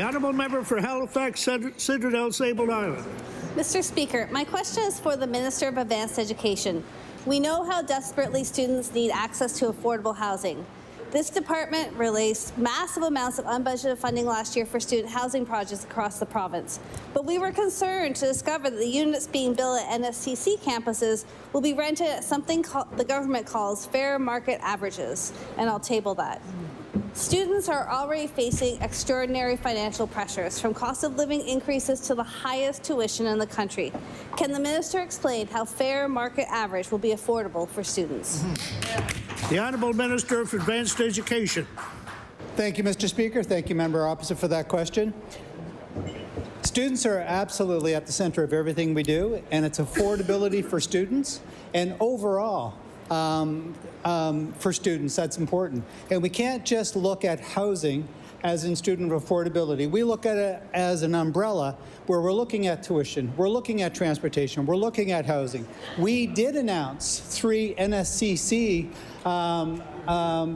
The honourable member for Halifax, Citadel-Sable Island. Mr. Speaker, my question is for the Minister of Advanced Education. We know how desperately students need access to affordable housing. This department released massive amounts of unbudgeted funding last year for student housing projects across the province. But we were concerned to discover that the units being built at NSCC campuses will be rented at something the government calls fair market averages, and I'll table that. Students are already facing extraordinary financial pressures, from cost of living increases to the highest tuition in the country. Can the minister explain how fair market average will be affordable for students? The Honourable Minister for Advanced Education. Thank you, Mr. Speaker. Thank you, Member Opposite, for that question. Students are absolutely at the centre of everything we do, and it's affordability for students and overall for students. That's important. And we can't just look at housing as in student affordability. We look at it as an umbrella where we're looking at tuition, we're looking at transportation, we're looking at housing. We did announce 3 NSCC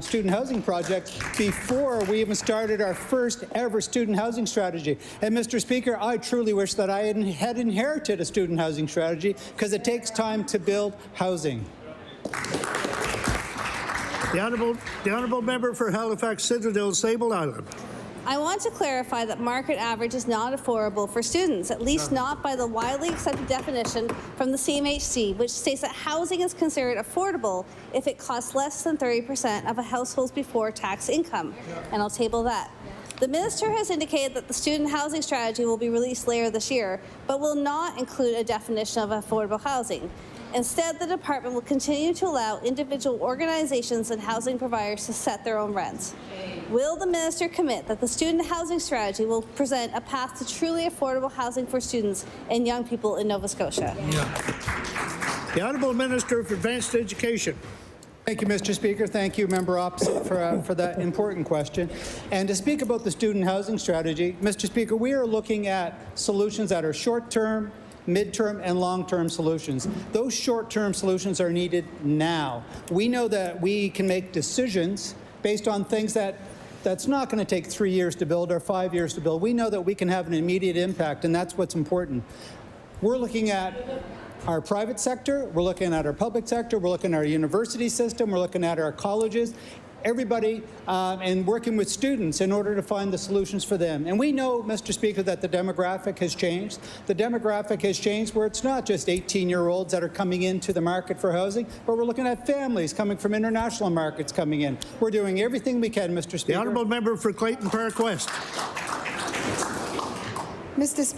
student housing projects before we even started our first ever student housing strategy. And Mr. Speaker, I truly wish that I had inherited a student housing strategy, because it takes time to build housing. The honourable member for Halifax, Citadel-Sable Island. I want to clarify that market average is not affordable for students, at least not by the widely accepted definition from the CMHC, which states that housing is considered affordable if it costs less than 30% of a household's before tax income, and I'll table that. The minister has indicated that the student housing strategy will be released later this year, but will not include a definition of affordable housing. Instead, the department will continue to allow individual organizations and housing providers to set their own rents. Will the minister commit that the student housing strategy will present a path to truly affordable housing for students and young people in Nova Scotia? The Honourable Minister for Advanced Education. Thank you, Mr. Speaker. Thank you, Member Opposite, for that important question. And to speak about the student housing strategy, Mr. Speaker, we are looking at solutions that are short-term, mid-term and long-term solutions. Those short-term solutions are needed now. We know that we can make decisions based on things that's not going to take 3 years to build or 5 years to build. We know that we can have an immediate impact, and that's what's important. We're looking at our private sector, we're looking at our public sector, we're looking at our university system, we're looking at our colleges, everybody, and working with students in order to find the solutions for them. And we know, Mr. Speaker, that the demographic has changed. The demographic has changed where it's not just 18-year-olds that are coming into the market for housing, but we're looking at families coming from international markets coming in. We're doing everything we can, Mr. Speaker. The honourable member for Clayton Park West. Mr. Speaker.